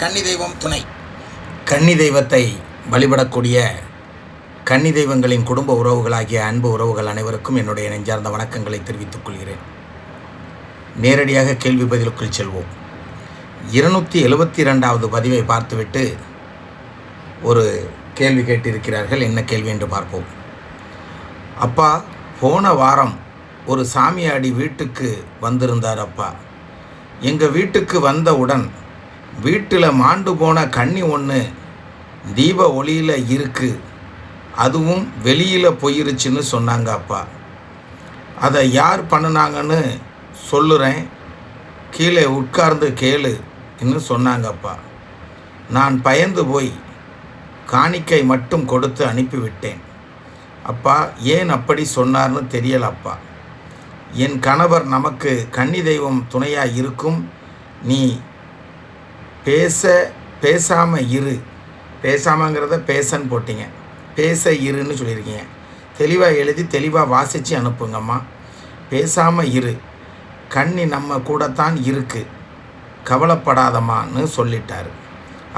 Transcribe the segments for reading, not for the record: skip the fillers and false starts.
கன்னி தெய்வம் துணை. கன்னி தெய்வத்தை வழிபடக்கூடிய கன்னி தெய்வங்களின் குடும்ப உறவுகளாகிய அன்பு உறவுகள் அனைவருக்கும் என்னுடைய நெஞ்சார்ந்த வணக்கங்களை தெரிவித்துக் கொள்கிறேன். நேரடியாக கேள்வி பதிலுக்குள் செல்வோம். 272வது பதிவை பார்த்துவிட்டு ஒரு கேள்வி கேட்டிருக்கிறார்கள். என்ன கேள்வி என்று பார்ப்போம். அப்பா, போன வாரம் ஒரு சாமியாடி வீட்டுக்கு வந்திருந்தார். அப்பா, எங்கள் வீட்டுக்கு வந்தவுடன் வீட்டில் மாண்டு போன கன்னி ஒன்று தீப ஒளியில் இருக்குது, அதுவும் வெளியில் போயிருச்சுன்னு சொன்னாங்க. அப்பா, அதை யார் பண்ணினாங்கன்னு சொல்லுறேன், கீழே உட்கார்ந்து கேளு என்று சொன்னாங்க. அப்பா, நான் பயந்து போய் காணிக்கை மட்டும் கொடுத்து அனுப்பிவிட்டேன். அப்பா, ஏன் அப்படி சொன்னார்னு தெரியல. அப்பா, என் கணவர் நமக்கு கன்னி தெய்வம் துணையாக இருக்கும், நீ பேசாமல் இரு. பேசாமங்கிறத பேசன்னு போட்டிங்க, பேச இருன்னு சொல்லியிருக்கீங்க. தெளிவாக எழுதி தெளிவாக வாசித்து அனுப்புங்கம்மா. பேசாமல் இரு, கன்னி நம்ம கூடத்தான் இருக்கு, கவலைப்படாதம்மான்னு சொல்லிட்டார்.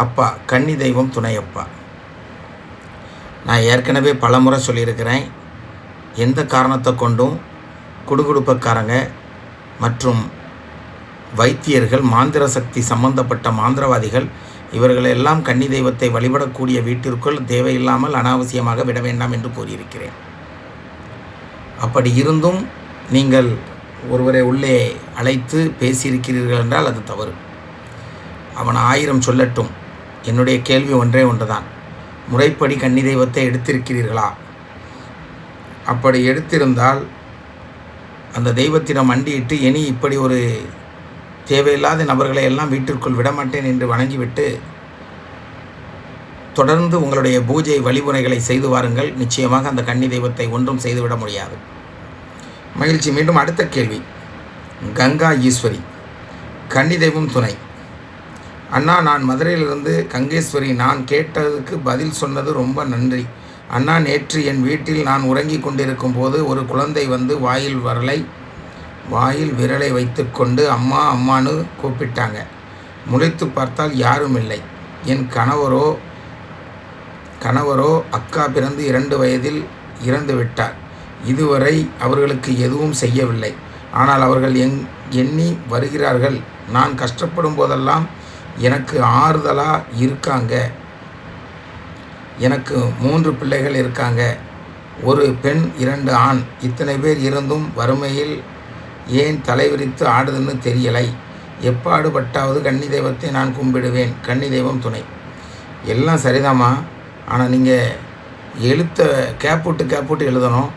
அப்பா, கன்னி தெய்வம் துணையப்பா. நான் ஏற்கனவே பல முறை சொல்லியிருக்கிறேன், எந்த காரணத்தை கொண்டும் குடுகுடுப்பக்காரங்க மற்றும் வைத்தியர்கள், மாந்திர சக்தி சம்பந்தப்பட்ட மாந்திரவாதிகள் இவர்களெல்லாம் கன்னி தெய்வத்தை வழிபடக்கூடிய வீட்டிற்குள் தேவையில்லாமல் அனாவசியமாக விட வேண்டாம் என்று கூறியிருக்கிறேன். அப்படி இருந்தும் நீங்கள் ஒருவரை உள்ளே அழைத்து பேசியிருக்கிறீர்கள் என்றால் அது தவறு. அவன் 1000 சொல்லட்டும். என்னுடைய கேள்வி ஒன்றே ஒன்றுதான், முறைப்படி கன்னி தெய்வத்தை எடுத்திருக்கிறீர்களா? அப்படி எடுத்திருந்தால் அந்த தெய்வத்திடம் மண்டியிட்டு இனி இப்படி ஒரு தேவையில்லாத நபர்களை எல்லாம் வீட்டிற்குள் விடமாட்டேன் என்று வணங்கிவிட்டு தொடர்ந்து உங்களுடைய பூஜை வழிமுறைகளை செய்து வாருங்கள். நிச்சயமாக அந்த கன்னி தெய்வத்தை ஒன்றும் செய்துவிட முடியாது. மகிழ்ச்சி. மீண்டும் அடுத்த கேள்வி. கங்கா ஈஸ்வரி, கன்னி தெய்வம் துணை. அண்ணா, நான் மதுரையிலிருந்து கங்கேஸ்வரி. நான் கேட்டதுக்கு பதில் சொன்னது ரொம்ப நன்றி. அண்ணா, நேற்று என் வீட்டில் நான் உறங்கி கொண்டிருக்கும் போது ஒரு குழந்தை வந்து வாயில் விரலை வைத்து கொண்டு அம்மா அம்மானு கூப்பிட்டாங்க. முழித்து பார்த்தால் யாரும் இல்லை. என் கணவரோ அக்கா பிறந்து 2 வயதில் இறந்து விட்டார். இதுவரை அவர்களுக்கு எதுவும் செய்யவில்லை. ஆனால் அவர்கள் எண்ணி வருகிறார்கள். நான் கஷ்டப்படும் போதெல்லாம் எனக்கு ஆறுதலாக இருக்காங்க. எனக்கு 3 பிள்ளைகள் இருக்காங்க, ஒரு பெண் 2 ஆண். இத்தனை பேர் இருந்தும் வறுமையில் ஏன் தலைவிரித்து ஆடுதுன்னு தெரியலை. எப்பாடுபட்டாவது கன்னி தெய்வத்தை நான் கும்பிடுவேன். கன்னி தெய்வம் துணை. எல்லாம் சரிதாம்மா, ஆனால் நீங்கள் எழுத்தை கேப்புட்டு எழுதணும்.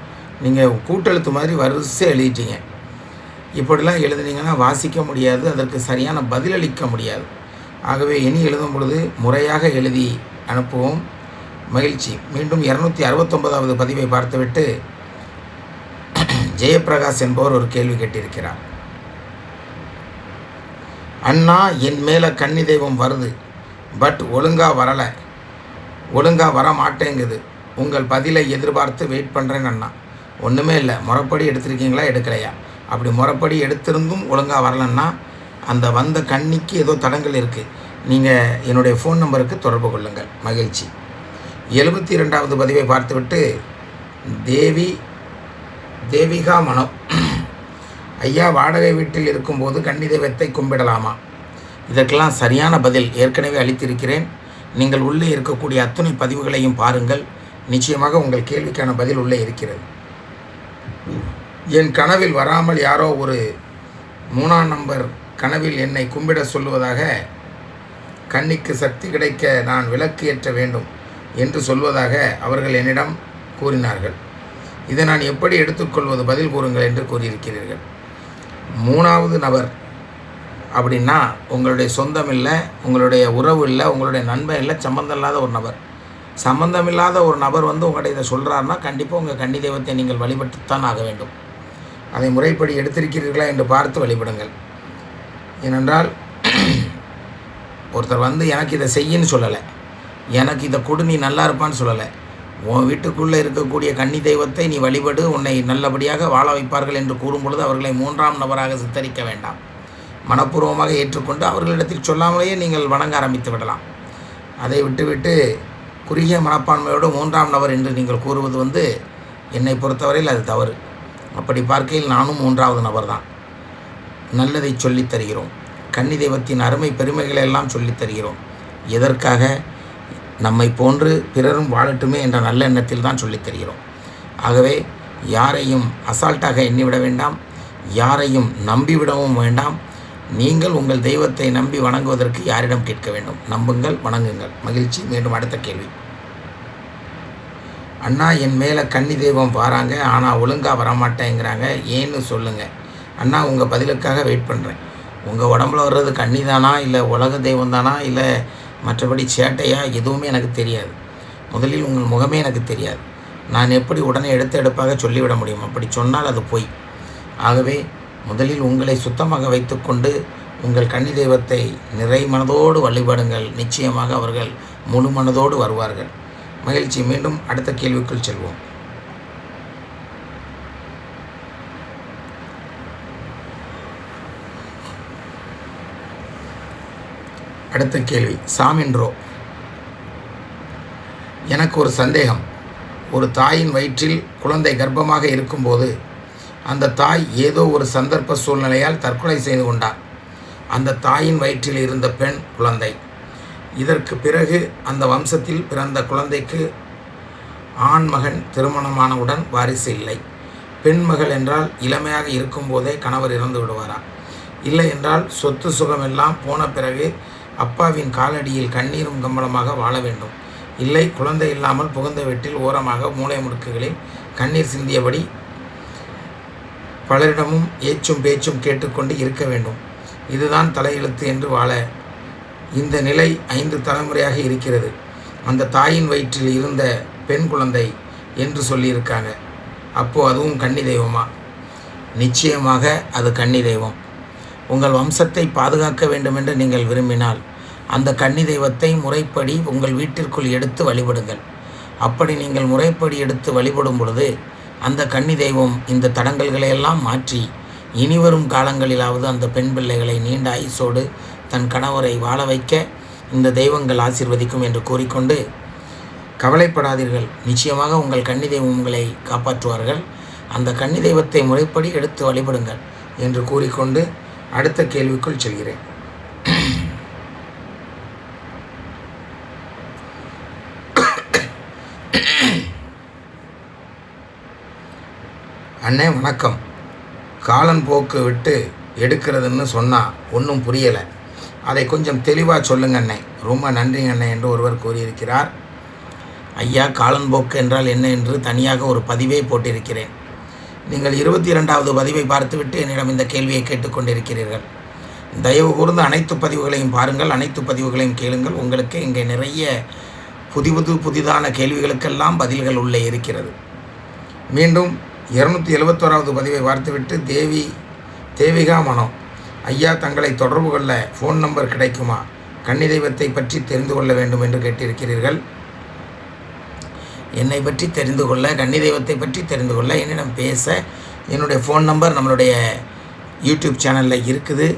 நீங்கள் கூட்டெழுத்து மாதிரி வரிசையாக எழுதிட்டீங்க. இப்படிலாம் எழுதுனீங்கன்னா வாசிக்க முடியாது, அதற்கு சரியான பதிலளிக்க முடியாது. ஆகவே இனி எழுதும் பொழுது முறையாக எழுதி அனுப்புவோம். மகிழ்ச்சி. மீண்டும் 269வது பதிவை பார்த்துவிட்டு ஜெயப்பிரகாஷ் என்பவர் ஒரு கேள்வி கேட்டிருக்கிறார். அண்ணா, என் மேலே கன்னி தெய்வம் வருது, பட் ஒழுங்காக வர மாட்டேங்குது. உங்கள் பதிலை எதிர்பார்த்து வெயிட் பண்ணுறேன் அண்ணா. ஒன்றுமே இல்லை, முறைப்படி எடுத்திருக்கீங்களா எடுக்கலையா? அப்படி முறைப்படி எடுத்திருந்தும் ஒழுங்காக வரலன்னா அந்த வந்த கன்னிக்கு ஏதோ தடங்கள் இருக்குது. நீங்கள் என்னுடைய ஃபோன் நம்பருக்கு தொடர்பு கொள்ளுங்கள். மகிழ்ச்சி. 72வது பதிவை பார்த்துவிட்டு தேவிகா மனோ, ஐயா, வாடகை வீட்டில் இருக்கும்போது கன்னி தெய்வத்தை கும்பிடலாமா? இதற்கெல்லாம் சரியான பதில் ஏற்கனவே அளித்திருக்கிறேன். நீங்கள் உள்ளே இருக்கக்கூடிய அத்தனை பதிவுகளையும் பாருங்கள். நிச்சயமாக உங்கள் கேள்விக்கான பதில் உள்ளே இருக்கிறது. என் கனவில் வராமல் யாரோ ஒரு 3ஆம் நம்பர் கனவில் என்னை கும்பிட சொல்லுவதாக, கன்னிக்கு சக்தி கிடைக்க நான் விளக்கு ஏற்ற வேண்டும் என்று சொல்வதாக அவர்கள் என்னிடம் கூறினார்கள். இதை நான் எப்படி எடுத்துக்கொள்வது? பதில் கூறுங்கள் என்று கூறியிருக்கிறீர்கள். 3வது நபர் அப்படின்னா உங்களுடைய சொந்தம் இல்லை, உங்களுடைய உறவு இல்லை, உங்களுடைய நண்பன் இல்லை, சம்பந்தமில்லாத ஒரு நபர். சம்பந்தமில்லாத ஒரு நபர் வந்து உங்கள்கிட்ட இதை சொல்கிறாருன்னா கண்டிப்பாக உங்கள் கன்னி தெய்வத்தை நீங்கள் வழிபட்டுத்தான் ஆக வேண்டும். அதை முறைப்படி எடுத்திருக்கிறீர்களா என்று பார்த்து வழிபடுங்கள். ஏனென்றால் ஒருத்தர் வந்து எனக்கு இதை செய்யின்னு சொல்லலை, எனக்கு இதை கொடு நீ நல்லா இருப்பான்னு சொல்லலை. உன் வீட்டுக்குள்ளே இருக்கக்கூடிய கன்னி தெய்வத்தை நீ வழிபடு, உன்னை நல்லபடியாக வாழ வைப்பார்கள் என்று கூறும் பொழுது அவர்களை 3ஆம் நபராக சித்தரிக்க வேண்டாம். மனப்பூர்வமாக ஏற்றுக்கொண்டு அவர்களிடத்தில் சொல்லாமலேயே நீங்கள் வணங்க ஆரம்பித்து விடலாம். அதை விட்டுவிட்டு குறுகிய மனப்பான்மையோடு 3ஆம் நபர் என்று நீங்கள் கூறுவது என்னை பொறுத்தவரையில் அது தவறு. அப்படி பார்க்கையில் நானும் 3வது நபர் தான். நல்லதை சொல்லித் தருகிறோம். கன்னி தெய்வத்தின் அருமை பெருமைகளை எல்லாம் சொல்லித் தருகிறோம். எதற்காக? நம்மை போன்று பிறரும் வாழட்டுமே என்ற நல்ல எண்ணத்தில் தான் சொல்லித் தருகிறோம். ஆகவே யாரையும் அசால்ட்டாக எண்ணிவிட வேண்டாம், யாரையும் நம்பிவிடவும் வேண்டாம். நீங்கள் உங்கள் தெய்வத்தை நம்பி வணங்குவதற்கு யாரிடம் கேட்க வேண்டும்? நம்புங்கள், வணங்குங்கள். மகிழ்ச்சி. மீண்டும் அடுத்த கேள்வி. அண்ணா, என் மேலே கன்னி தெய்வம் வராங்க, ஆனால் ஒழுங்காக வரமாட்டேங்கிறாங்க, ஏன்னு சொல்லுங்கள் அண்ணா. உங்கள் பதிலுக்காக வெயிட் பண்ணுறேன். உங்கள் உடம்புல வர்றது கன்னி தானா, இல்லை உலக தெய்வம் தானா, இல்லை மற்றபடி சேட்டையா, எதுவுமே எனக்கு தெரியாது. முதலில் உங்கள் முகமே எனக்கு தெரியாது. நான் எப்படி உடனே எடுப்பாக சொல்லிவிட முடியும்? அப்படி சொன்னால் அது பொய். ஆகவே முதலில் உங்களை சுத்தமாக வைத்துக்கொண்டு உங்கள் கன்னி தெய்வத்தை நிறை மனதோடு வழிபடுங்கள். நிச்சயமாக அவர்கள் முழு மனதோடு வருவார்கள். மகிழ்ச்சி. மீண்டும் அடுத்த கேள்விக்குள் செல்வோம். அடுத்த கேள்வி. சாமின்றோ, எனக்கு ஒரு சந்தேகம். ஒரு தாயின் வயிற்றில் குழந்தை கர்ப்பமாக இருக்கும்போது அந்த தாய் ஏதோ ஒரு சந்தர்ப்ப சூழ்நிலையால் தற்கொலை செய்து கொண்டார். அந்த தாயின் வயிற்றில் இருந்த பெண் குழந்தை. இதற்கு பிறகு அந்த வம்சத்தில் பிறந்த குழந்தைக்கு ஆண் மகன் திருமணமானவுடன் வாரிசு இல்லை. பெண் மகள் என்றால் இளமையாக இருக்கும்போதே கணவர் இறந்து விடுவாரா? இல்லை என்றால் சொத்து சுகமெல்லாம் போன பிறகு அப்பாவின் காலடியில் கண்ணீரும் கம்பளமாக வாழ வேண்டும். இல்லை, குழந்தை இல்லாமல் புகுந்த வீட்டில் ஓரமாக மூளை முடுக்குகளில் கண்ணீர் சிந்தியபடி பலரிடமும் ஏச்சும் பேச்சும் கேட்டுக்கொண்டு இருக்க வேண்டும். இதுதான் தலையெழுத்து என்று வாழ இந்த நிலை 5 தலைமுறையாக இருக்கிறது. அந்த தாயின் வயிற்றில் இருந்த பெண் குழந்தை என்று சொல்லியிருக்காங்க. அப்போது அதுவும் கன்னி தெய்வமா? நிச்சயமாக அது கன்னி தெய்வம். உங்கள் வம்சத்தை பாதுகாக்க வேண்டும் என்று நீங்கள் விரும்பினால் அந்த கன்னி தெய்வத்தை முறைப்படி உங்கள் வீட்டிற்குள் எடுத்து வழிபடுங்கள். அப்படி நீங்கள் முறைப்படி எடுத்து வழிபடும் பொழுது அந்த கன்னி தெய்வம் இந்த தடங்கல்களையெல்லாம் மாற்றி இனிவரும் காலங்களிலாவது அந்த பெண் பிள்ளைகளை நீண்ட ஆயுசோடு தன் கணவரை வாழ வைக்க இந்த தெய்வங்கள் ஆசீர்வதிக்கும் என்று கூறிக்கொண்டு கவலைப்படாதீர்கள். நிச்சயமாக உங்கள் கன்னி தெய்வம் உங்களை காப்பாற்றுவார்கள். அந்த கன்னி தெய்வத்தை முறைப்படி எடுத்து வழிபடுங்கள் என்று கூறிக்கொண்டு அடுத்த கேள்விக்குள் செல்கிறேன். அண்ணே வணக்கம். காலன் போக்கு விட்டு எடுக்கிறதுன்னு சொன்னால் ஒன்றும் புரியலை. அதை கொஞ்சம் தெளிவாக சொல்லுங்க அண்ணே. ரொம்ப நன்றிங்க அண்ணே என்று ஒருவர் கூறியிருக்கிறார். ஐயா, காலன் போக்கு என்றால் என்ன என்று தனியாக ஒரு பதிவை போட்டிருக்கிறேன். நீங்கள் 22வது பதிவை பார்த்துவிட்டு என்னிடம் இந்த கேள்வியை கேட்டுக்கொண்டிருக்கிறீர்கள். தயவு கூர்ந்து அனைத்து பதிவுகளையும் பாருங்கள், அனைத்து பதிவுகளையும் கேளுங்கள். உங்களுக்கு இங்கே நிறைய புதிதான கேள்விகளுக்கெல்லாம் பதில்கள் உள்ளே இருக்கிறது. மீண்டும் 271வது பதிவை பார்த்துவிட்டு தேவிகா மனோ, ஐயா தங்களை தொடர்பு கொள்ள ஃபோன் நம்பர் கிடைக்குமா? கன்னி தெய்வத்தை பற்றி தெரிந்து கொள்ள வேண்டும் என்று கேட்டிருக்கிறீர்கள். என்னை பற்றி தெரிந்து கொள்ள, கன்னி தெய்வத்தை பற்றி தெரிந்து கொள்ள என்னிடம் பேச என்னுடைய ஃபோன் நம்பர் நம்மளுடைய யூடியூப் சேனலில் இருக்குது.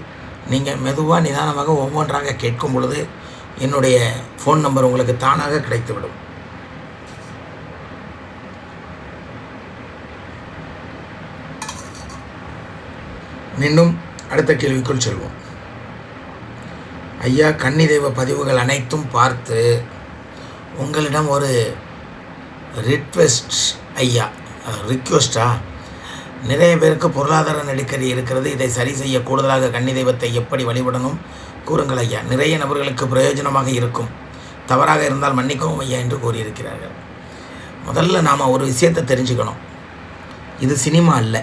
நீங்கள் மெதுவாக நிதானமாக ஒவ்வொன்றாக கேட்கும் பொழுது என்னுடைய ஃபோன் நம்பர் உங்களுக்கு தானாக கிடைத்துவிடும். மீண்டும் அடுத்த கேள்விக்குள் செல்வோம். ஐயா, கன்னி தெய்வ பதிவுகள் அனைத்தும் பார்த்து உங்களிடம் ஒரு ரிக்வெஸ்டா, நிறைய பேருக்கு பொருளாதார நெருக்கடி இருக்கிறது. இதை சரி செய்ய கூடுதலாக கன்னி தெய்வத்தை எப்படி வழிபடணும் கூறுங்கள் ஐயா. நிறைய நபர்களுக்கு பிரயோஜனமாக இருக்கும். தவறாக இருந்தால் மன்னிக்கவும் ஐயா என்று கூறியிருக்கிறார்கள். முதல்ல நாம் ஒரு விஷயத்தை தெரிஞ்சுக்கணும். இது சினிமா இல்லை,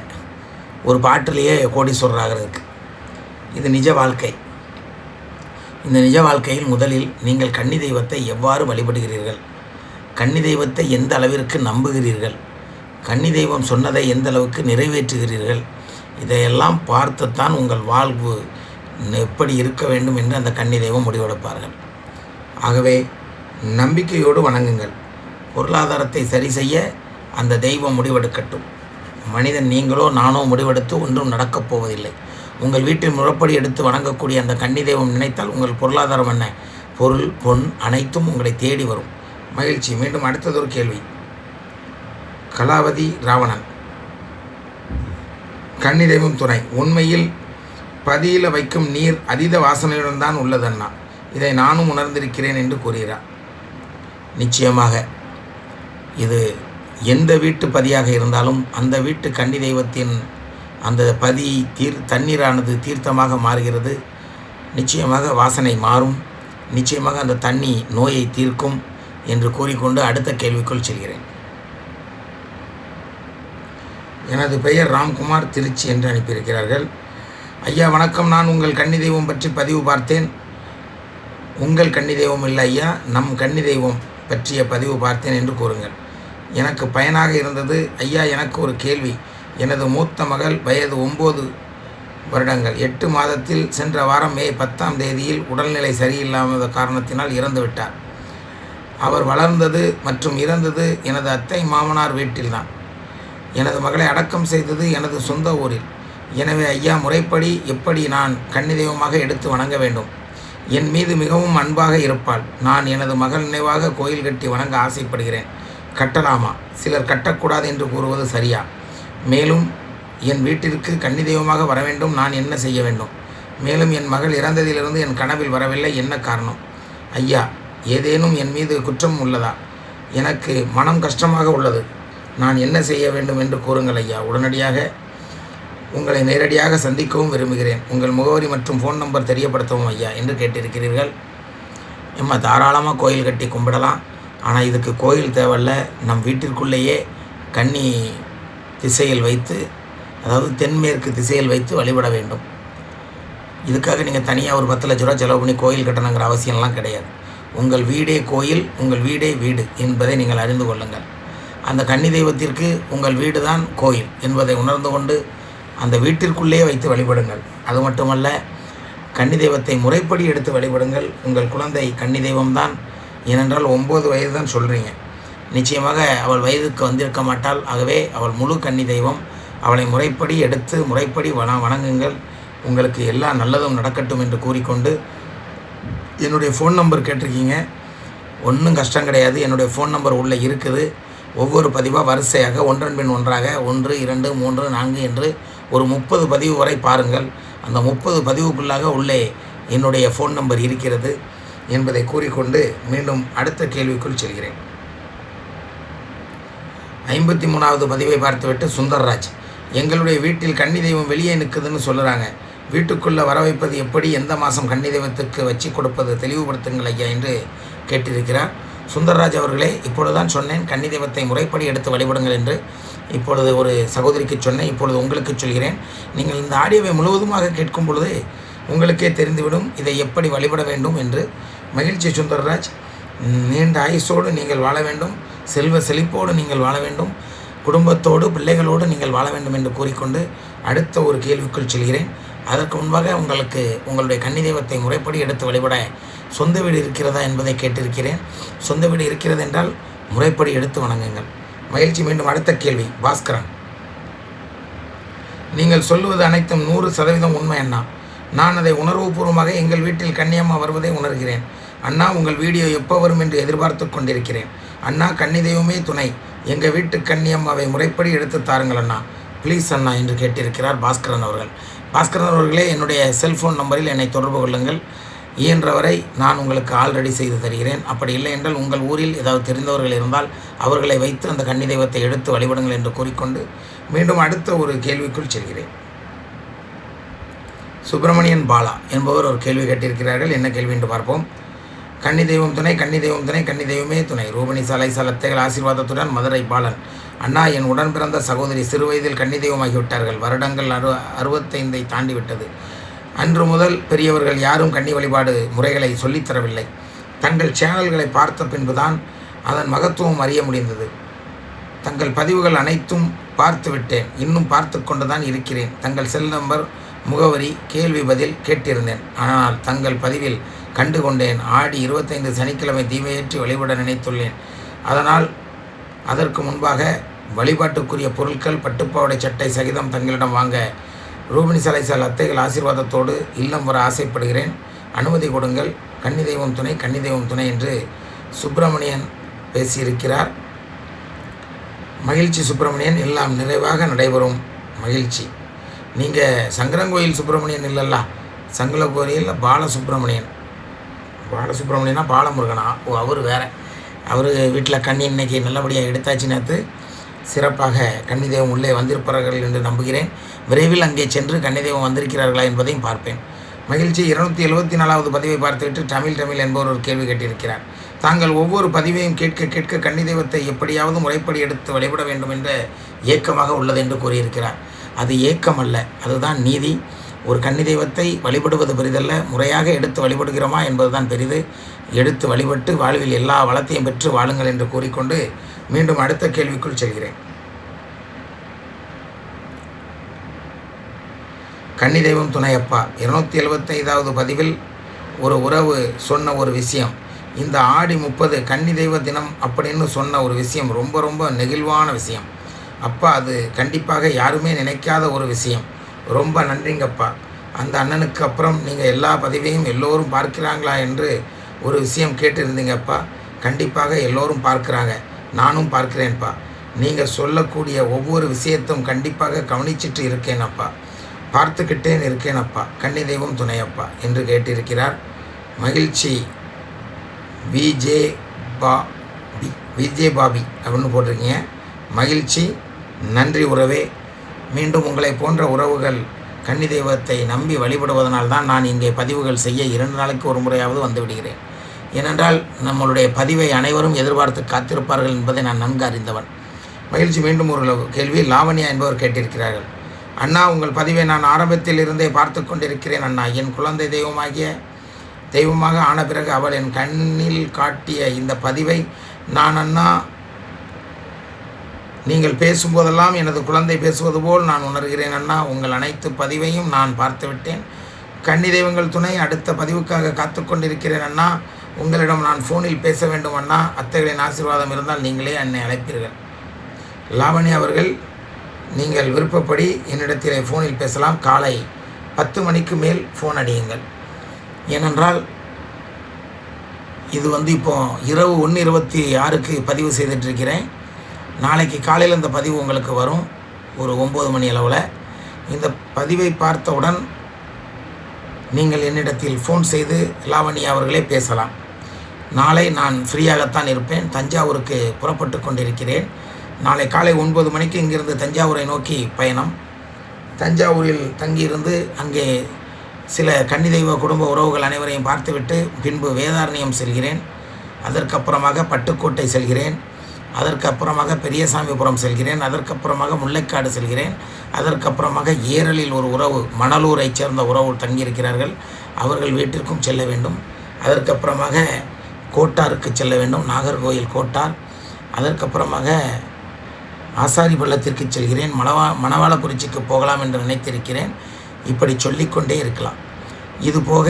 ஒரு பாட்டிலேயே கோடீஸ்வரராகிறதுக்கு. இது நிஜ வாழ்க்கை. இந்த நிஜ வாழ்க்கையில் முதலில் நீங்கள் கன்னி தெய்வத்தை எவ்வாறு வழிபடுகிறீர்கள், கன்னி தெய்வத்தை எந்த அளவிற்கு நம்புகிறீர்கள், கன்னி தெய்வம் சொன்னதை எந்த அளவுக்கு நிறைவேற்றுகிறீர்கள், இதையெல்லாம் பார்த்துத்தான் உங்கள் வாழ்வு எப்படி இருக்க வேண்டும் என்று அந்த கன்னி தெய்வம் முடிவெடுப்பார்கள். ஆகவே நம்பிக்கையோடு வணங்குங்கள். பொருளாதாரத்தை சரி செய்ய அந்த தெய்வம் முடிவெடுக்கட்டும். மனிதன் நீங்களோ நானோ முடிவெடுத்து ஒன்றும் நடக்கப் போவதில்லை. உங்கள் வீட்டில் முறைப்படி எடுத்து வணங்கக்கூடிய அந்த கன்னி தெய்வம் நினைத்தால் உங்கள் பொருளாதாரம் என்ன, பொருள் பொன் அனைத்தும் உங்களை தேடி வரும். மகிழ்ச்சி. மீண்டும் அடுத்ததொரு கேள்வி. கலாவதி ராவணன், கன்னி தெய்வம் துணை. உண்மையில் பதியில் வைக்கும் நீர் அதீத வாசனையுடன் தான் உள்ளது அண்ணா, இதை நானும் உணர்ந்திருக்கிறேன் என்று கூறுகிறார். நிச்சயமாக இது எந்த வீட்டு பதியாக இருந்தாலும் அந்த வீட்டு கன்னி தெய்வத்தின் அந்த பதி தண்ணீரானது தீர்த்தமாக மாறுகிறது. நிச்சயமாக வாசனை மாறும். நிச்சயமாக அந்த தண்ணி நோயை தீர்க்கும் என்று கூறிக்கொண்டு அடுத்த கேள்விக்குள் செல்கிறேன். எனது பெயர் ராம்குமார், திருச்சி என்று அனுப்பியிருக்கிறார்கள். ஐயா வணக்கம், நான் உங்கள் கன்னி தெய்வம் பற்றி பதிவு பார்த்தேன். உங்கள் கன்னி தெய்வம் இல்லை ஐயா, நம் கன்னி தெய்வம் பற்றிய பதிவு பார்த்தேன் என்று கூறுங்கள். எனக்கு பயனாக இருந்தது ஐயா. எனக்கு ஒரு கேள்வி. எனது மூத்த மகள் வயது 9 வருடங்கள் 8 மாதத்தில் சென்ற வாரம் மே 10ஆம் தேதியில் உடல்நிலை சரியில்லாத காரணத்தினால் இறந்துவிட்டார். அவர் வளர்ந்தது மற்றும் இறந்தது எனது அத்தை மாமனார் வீட்டில்தான். எனது மகளை அடக்கம் செய்தது எனது சொந்த ஊரில். எனவே ஐயா, முறைப்படி எப்படி நான் கன்னி தெய்வமாக எடுத்து வணங்க வேண்டும்? என் மீது மிகவும் அன்பாக இருப்பாள். நான் எனது மகள் நினைவாக கோயில் கட்டி வணங்க ஆசைப்படுகிறேன். கட்டலாமா? சிலர் கட்டக்கூடாது என்று கூறுவது சரியா? மேலும் என் வீட்டிற்கு கன்னி தெய்வமாக வர வேண்டும், நான் என்ன செய்ய வேண்டும்? மேலும் என் மகள் இறந்ததிலிருந்து என் கனவில் வரவில்லை, என்ன காரணம்? ஐயா, ஏதேனும் என் மீது குற்றம் உள்ளதா? எனக்கு மனம் கஷ்டமாக உள்ளது, நான் என்ன செய்ய வேண்டும் என்று கூறுங்கள் ஐயா. உடனடியாக உங்களை நேரடியாக சந்திக்கவும் விரும்புகிறேன். உங்கள் முகவரி மற்றும் ஃபோன் நம்பர் தெரியப்படுத்தவும் ஐயா என்று கேட்டிருக்கிறீர்கள். எம்மா, தாராளமாக கோயில் கட்டி கும்பிடலாம். ஆனால் இதுக்கு கோயில் தேவையில்ல. நம் வீட்டிற்குள்ளேயே கன்னி திசையில் வைத்து, அதாவது தென்மேற்கு திசையில் வைத்து வழிபட வேண்டும். இதுக்காக நீங்கள் தனியாக ஒரு 10 லட்ச ரூபா செலவு பண்ணி கோயில் கட்டணுங்கிற அவசியம்லாம் கிடையாது. உங்கள் வீடே கோயில், உங்கள் வீடே வீடு என்பதை நீங்கள் அறிந்து கொள்ளுங்கள். அந்த கன்னி தெய்வத்திற்கு உங்கள் வீடு தான் கோயில் என்பதை உணர்ந்து கொண்டு அந்த வீட்டிற்குள்ளே வைத்து வழிபடுங்கள். அது மட்டுமல்ல, கன்னி தெய்வத்தை முறைப்படி எடுத்து வழிபடுங்கள். உங்கள் குழந்தை கன்னி தெய்வம்தான். ஏனென்றால் 9 வயது தான் சொல்கிறீங்க. நிச்சயமாக அவள் வயதுக்கு வந்திருக்க மாட்டாள். ஆகவே அவள் முழு கன்னி தெய்வம். அவளை முறைப்படி எடுத்து முறைப்படி வணங்குங்கள். உங்களுக்கு எல்லா நல்லதும் நடக்கட்டும் என்று கூறிக்கொண்டு, என்னுடைய ஃபோன் நம்பர் கேட்டிருக்கீங்க. ஒன்றும் கஷ்டம் கிடையாது. என்னுடைய ஃபோன் நம்பர் உள்ளே இருக்குது. ஒவ்வொரு பதிவாக வரிசையாக ஒன்றன் பின் ஒன்றாக 1, 2, 3, 4 என்று ஒரு 30 பதிவு வரை பாருங்கள். அந்த 30 பதிவுக்குள்ளாக உள்ளே என்னுடைய ஃபோன் நம்பர் இருக்கிறது என்பதை கூறிக்கொண்டு மீண்டும் அடுத்த கேள்விக்குள் செல்கிறேன். 53வது பதிவை பார்த்துவிட்டு சுந்தர்ராஜ், எங்களுடைய வீட்டில் கன்னி தெய்வம் வெளியே நிற்குதுன்னு சொல்லுறாங்க. வீட்டுக்குள்ளே வர வைப்பது எப்படி? எந்த மாதம் கன்னி தெய்வத்துக்கு வச்சு கொடுப்பது? தெளிவுபடுத்துங்கள் ஐயா என்று கேட்டிருக்கிறார். சுந்தர்ராஜ் அவர்களே, இப்பொழுதுதான் சொன்னேன் கன்னி தெய்வத்தை முறைப்படி எடுத்து வழிபடுங்கள் என்று. இப்பொழுது ஒரு சகோதரிக்கு சொன்னேன், இப்பொழுது உங்களுக்கு சொல்கிறேன். நீங்கள் இந்த ஆடியோவை முழுவதுமாக கேட்கும் பொழுது உங்களுக்கே தெரிந்துவிடும் இதை எப்படி வழிபட வேண்டும் என்று. மகிழ்ச்சி சுந்தர்ராஜ், நீண்ட ஆயுசோடு நீங்கள் வாழ வேண்டும், செல்வ செழிப்போடு நீங்கள் வாழ வேண்டும், குடும்பத்தோடு பிள்ளைகளோடு நீங்கள் வாழ வேண்டும் என்று கூறிக்கொண்டு அடுத்த ஒரு கேள்விக்குள் செல்கிறேன். அதற்கு முன்பாக உங்களுக்கு உங்களுடைய கன்னி தெய்வத்தை முறைப்படி எடுத்து வழிபட சொந்த வீடு இருக்கிறதா என்பதை கேட்டிருக்கிறேன். சொந்த வீடு இருக்கிறது என்றால் முறைப்படி எடுத்து வணங்குங்கள். மகிழ்ச்சி. மீண்டும் அடுத்த கேள்வி. பாஸ்கரன், நீங்கள் சொல்லுவது அனைத்தும் 100% உண்மை அண்ணா. நான் அதை உணர்வுபூர்வமாக எங்கள் வீட்டில் கன்னியம்மா வருவதை உணர்கிறேன். அண்ணா, உங்கள் வீடியோ எப்போ வரும் என்று எதிர்பார்த்து கொண்டிருக்கிறேன். அண்ணா, கன்னி தெய்வமே துணை, எங்கள் வீட்டு கன்னியம்மாவை முறைப்படி எடுத்து தாருங்கள் அண்ணா, ப்ளீஸ் அண்ணா என்று கேட்டிருக்கிறார் பாஸ்கரன் அவர்கள். பாஸ்கரன் அவர்களே, என்னுடைய செல்ஃபோன் நம்பரில் என்னை தொடர்பு கொள்ளுங்கள். இயன்றவரை நான் உங்களுக்கு ஆல்ரெடி செய்து தருகிறேன். அப்படி இல்லை என்றால் உங்கள் ஊரில் ஏதாவது தெரிந்தவர்கள் இருந்தால் அவர்களை வைத்து அந்த கன்னி தெய்வத்தை எடுத்து வழிபடுங்கள் என்று கூறிக்கொண்டு மீண்டும் அடுத்த ஒரு கேள்விக்குள் செல்கிறேன். சுப்பிரமணியன் பாலா என்பவர் ஒரு கேள்வி கேட்டிருக்கிறார்கள். என்ன கேள்வி என்று பார்ப்போம். கன்னி தெய்வம் துணை, கன்னி தெய்வம் துணை, கன்னி தெய்வமே துணை. ரூபணி சாலை சலத்தைகள் ஆசீர்வாதத்துடன் மதுரை பாலன். அண்ணா, என் உடன் பிறந்த சகோதரி சிறு வயதில் கன்னி தெய்வமாகிவிட்டார்கள். வருடங்கள் 65 தாண்டிவிட்டது. அன்று முதல் பெரியவர்கள் யாரும் கன்னி வழிபாடு முறைகளை சொல்லித்தரவில்லை. தங்கள் சேனல்களை பார்த்த பின்புதான் அதன் மகத்துவம் அறிய முடிந்தது. தங்கள் பதிவுகள் அனைத்தும் பார்த்து விட்டேன். இன்னும் பார்த்து கொண்டு தான் இருக்கிறேன். தங்கள் செல் நம்பர், முகவரி, கேள்வி பதில் கேட்டிருந்தேன். ஆனால் தங்கள் பதிவில் கண்டு கொண்டேன். ஆடி 25 சனிக்கிழமை தீபமேற்றி வழிபட நினைத்துள்ளேன். அதனால் அதற்கு முன்பாக வழிபாட்டுக்குரிய பொருட்கள், பட்டுப்பாவடை சட்டை சகிதம் தங்களிடம் வாங்க ரூபினி சலைசால் அத்தைகள் ஆசீர்வாதத்தோடு இல்லம் வர ஆசைப்படுகிறேன், அனுமதி கொடுங்கள், கன்னி தெய்வம் துணை, கன்னி தெய்வம் துணை என்று சுப்பிரமணியன் பேசியிருக்கிறார். மகிழ்ச்சி சுப்பிரமணியன், எல்லாம் நிறைவாக நடைபெறும் மகிழ்ச்சி. நீங்கள் சங்கரங்கோயில் சுப்பிரமணியன் இல்லைல்ல, சங்கரங்கோயில் பாலசுப்பிரமணியன். பாலசுப்பிரமணியனா பாலமுருகனா? ஓ, அவர் வேறு. அவர் வீட்டில் கன்னி இன்னைக்கு நல்லபடியாக எடுத்தாச்சு. நேற்று சிறப்பாக கன்னிதெய்வம் உள்ளே வந்திருப்பார்கள் என்று நம்புகிறேன். விரைவில் அங்கே சென்று கன்னிதெய்வம் வந்திருக்கிறார்களா என்பதையும் பார்ப்பேன். மகிழ்ச்சி. 274வது பதிவை பார்த்துவிட்டு தமிழ் என்பவர் ஒரு கேள்வி கேட்டிருக்கிறார். தாங்கள் ஒவ்வொரு பதிவையும் கேட்க கேட்க கன்னிதெய்வத்தை எப்படியாவது முறைப்படி எடுத்து வழிபட வேண்டும் என்ற ஏக்கமாக உள்ளது என்று கூறியிருக்கிறார். அது ஏக்கம் அல்ல, அதுதான் நீதி. ஒரு கன்னிதெய்வத்தை வழிபடுவது பெரிதல்ல, முறையாக எடுத்து வழிபடுகிறோமா என்பதுதான் பெரிது. எடுத்து வழிபட்டு வாழ்வில் எல்லா வளத்தையும் பெற்று வாழுங்கள் என்று கூறிக்கொண்டு மீண்டும் அடுத்த கேள்விக்குள் செல்கிறேன். கன்னி தெய்வம் துணையப்பா, 275வது பதிவில் ஒரு உறவு சொன்ன ஒரு விஷயம், இந்த ஆடி 30 கன்னி தெய்வ தினம் அப்படின்னு சொன்ன ஒரு விஷயம் ரொம்ப ரொம்ப நெகிழ்வான விஷயம். அப்பா, அது கண்டிப்பாக யாருமே நினைக்காத ஒரு விஷயம். ரொம்ப நன்றிங்கப்பா. அந்த அண்ணனுக்கு அப்புறம் நீங்கள் எல்லா பதிவையும் எல்லோரும் பார்க்கிறாங்களா என்று ஒரு விஷயம் கேட்டிருந்தீங்கப்பா. கண்டிப்பாக எல்லோரும் பார்க்குறாங்க, நானும் பார்க்கிறேன்ப்பா. நீங்கள் சொல்லக்கூடிய ஒவ்வொரு விஷயத்தும் கண்டிப்பாக கவனிச்சிட்டு இருக்கேனப்பா, பார்த்துக்கிட்டேன் இருக்கேனப்பா. கன்னி தெய்வம் துணையப்பா என்று கேட்டிருக்கிறார். மகிழ்ச்சி. விஜே பாபி அப்படின்னு போட்டிருக்கீங்க. மகிழ்ச்சி, நன்றி உறவே. மீண்டும் உங்களை போன்ற உறவுகள் கன்னி தெய்வத்தை நம்பி வழிபடுவதனால்தான் நான் இங்கே பதிவுகள் செய்ய 2 நாளைக்கு ஒரு முறையாவது வந்து விடுகிறேன். ஏனென்றால் நம்மளுடைய பதிவை அனைவரும் எதிர்பார்த்து காத்திருப்பார்கள் என்பதை நான் நன்கு அறிந்தவன். மகிழ்ச்சி. மீண்டும் ஒரு கேள்வி லாவண்யா என்பவர் கேட்டிருக்கிறார்கள். அண்ணா, உங்கள் பதிவை நான் ஆரம்பத்தில் இருந்தே பார்த்து கொண்டிருக்கிறேன் அண்ணா. என் குழந்தை தெய்வமாக ஆன பிறகு அவள் என் கண்ணில் காட்டிய இந்த பதிவை நான் அண்ணா நீங்கள் பேசும்போதெல்லாம் எனது குழந்தை பேசுவது போல் நான் உணர்கிறேன் அண்ணா. உங்கள் அனைத்து பதிவையும் நான் பார்த்துவிட்டேன். கன்னி தெய்வங்கள் துணை, அடுத்த பதிவுக்காக காத்து கொண்டிருக்கிறேன் அண்ணா. உங்களிடம் நான் ஃபோனில் பேச வேண்டும் அண்ணா. அத்தைகளின் ஆசீர்வாதம் இருந்தால் நீங்களே என்னை அழைப்பீர்கள். லாவண்யா அவர்கள், நீங்கள் விருப்பப்படி என்னிடத்திலே ஃபோனில் பேசலாம். காலை 10 மணிக்கு மேல் ஃபோன் அடியுங்கள். ஏனென்றால் இது இப்போது இரவு 1:26க்கு பதிவு செய்துட்ருக்கிறேன். நாளைக்கு காலையில் இந்த பதிவு உங்களுக்கு வரும் ஒரு 9 மணி அளவில். இந்த பதிவை பார்த்தவுடன் நீங்கள் என்னிடத்தில் ஃபோன் செய்து லாவண்யா அவர்களே பேசலாம். நாளை நான் ஃப்ரீயாகத்தான் இருப்பேன். தஞ்சாவூருக்கு புறப்பட்டு கொண்டிருக்கிறேன். நாளை காலை 9 மணிக்கு இங்கிருந்து தஞ்சாவூரை நோக்கி பயணம். தஞ்சாவூரில் தங்கியிருந்து அங்கே சில கன்னி தெய்வ குடும்ப உறவுகள் அனைவரையும் பார்த்துவிட்டு பின்பு வேதாரண்யம் செல்கிறேன். அதற்கப்புறமாக பட்டுக்கோட்டை செல்கிறேன். அதற்கப்புறமாக பெரியசாமிபுரம் செல்கிறேன். அதற்கப்புறமாக முல்லைக்காடு செல்கிறேன். அதற்கப்புறமாக ஏரலில் ஒரு உறவு, மணலூரை சேர்ந்த உறவு தங்கியிருக்கிறார்கள், அவர்கள் வீட்டிற்கும் செல்ல வேண்டும். அதற்கப்புறமாக கோட்டாருக்கு செல்ல வேண்டும், நாகர்கோயில் கோட்டார். அதற்கப்புறமாக ஆசாரி பள்ளத்திற்கு செல்கிறேன். மணவாளக்குறிச்சிக்கு போகலாம் என்று நினைத்திருக்கிறேன். இப்படி சொல்லிக்கொண்டே இருக்கலாம். இது போக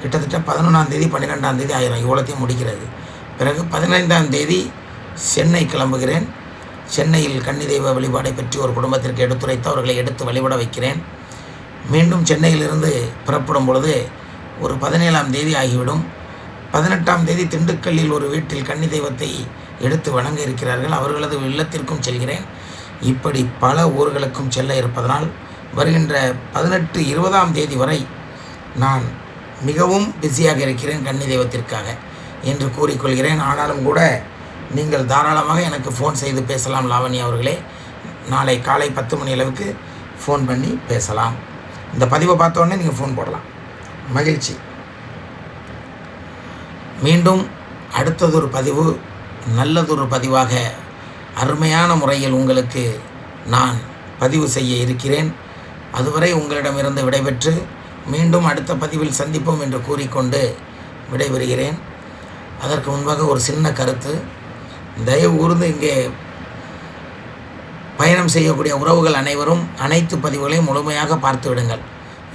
கிட்டத்தட்ட 11ஆம் தேதி 12ஆம் தேதி ஆயிரம் இவ்வளோத்தையும் முடிக்கிறது. பிறகு 15ஆம் தேதி சென்னை கிளம்புகிறேன். சென்னையில் கன்னி தெய்வ வழிபாடை பற்றி ஒரு குடும்பத்திற்கு எடுத்துரைத்து அவர்களை எடுத்து வழிபட வைக்கிறேன். மீண்டும் சென்னையிலிருந்து புறப்படும் பொழுது ஒரு 17ஆம் தேதி ஆகிவிடும். 18ஆம் தேதி திண்டுக்கல்லில் ஒரு வீட்டில் கன்னி தெய்வத்தை எடுத்து வணங்க இருக்கிறார்கள், அவர்களது இல்லத்திற்கும் செல்கிறேன். இப்படி பல ஊர்களுக்கும் செல்ல இருப்பதனால் வருகின்ற 18, 20ஆம் தேதி வரை நான் மிகவும் பிஸியாக இருக்கிறேன் கன்னி தெய்வத்திற்காக என்று கூறிக்கொள்கிறேன். ஆனாலும் கூட நீங்கள் தாராளமாக எனக்கு ஃபோன் செய்து பேசலாம் லாவண்யா அவர்களே. நாளை காலை 10 மணி அளவுக்கு ஃபோன் பண்ணி பேசலாம். இந்த பதிவை பார்த்தோன்னே நீங்கள் ஃபோன் போடலாம். மகிழ்ச்சி. மீண்டும் அடுத்ததொரு பதிவு நல்லதொரு பதிவாக அருமையான முறையில் உங்களுக்கு நான் பதிவு செய்ய இருக்கிறேன். அதுவரை உங்களிடமிருந்து விடைபெற்று மீண்டும் அடுத்த பதிவில் சந்திப்போம் என்று கூறிக்கொண்டு விடைபெறுகிறேன். அதற்கு முன்பாக ஒரு சின்ன கருத்து, தயவு கூர்ந்து இங்கே பயணம் செய்யக்கூடிய உறவுகள் அனைவரும் அனைத்து பதிவுகளையும் முழுமையாக பார்த்து விடுங்கள்.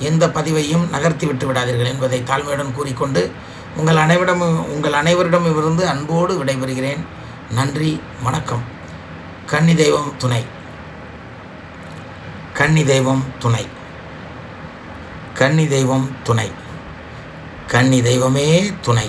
எந்த பதிவையும் நகர்த்தி விட்டு விடாதீர்கள் என்பதை தாழ்மையுடன் கூறிக்கொண்டு உங்கள் அனைவரிடமிருந்து அன்போடு விடைபெறுகிறேன். நன்றி, வணக்கம். கன்னி தெய்வம் துணை. கன்னி தெய்வம் துணை. கன்னி தெய்வம் துணை, கன்னி தெய்வமே துணை.